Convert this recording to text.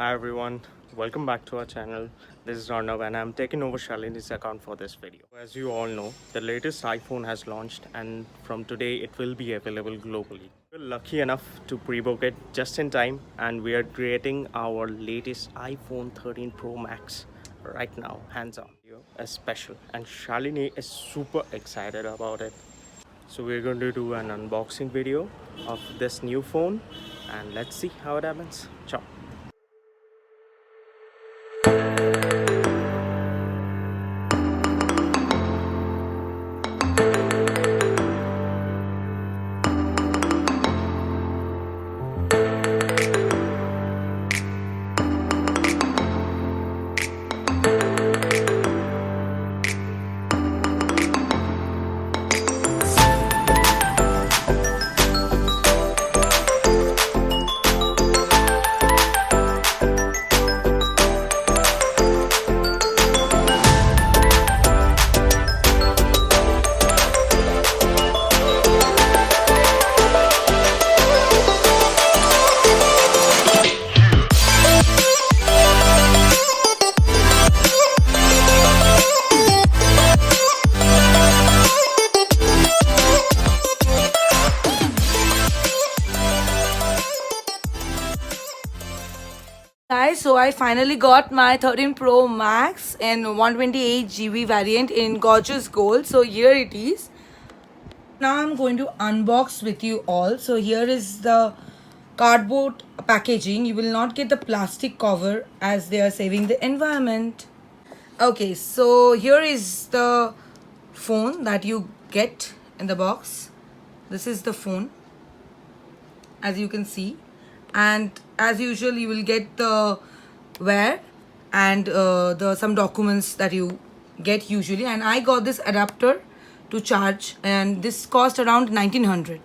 Hi everyone, welcome back to our channel. This is Arnav and I'm taking over Shalini's account for this video. As you all know, the latest iPhone has launched and from today it will be available globally. We're lucky enough to pre-book it just in time and we are creating our latest iPhone 13 Pro Max right now, hands on. A special and Shalini is super excited about it. So we're going to do an unboxing video of this new phone and let's see how it happens. Ciao. Guys, so I finally got my 13 Pro Max in 128 GB variant in gorgeous gold. So here it is. Now I'm going to unbox with you all. So here is the cardboard packaging. You will not get the plastic cover as they are saving the environment. Okay, so here is the phone that you get in the box. This is the phone, as you can see, and as usual you will get the wear and the some documents that you get usually, and I got this adapter to charge and this cost around 1900.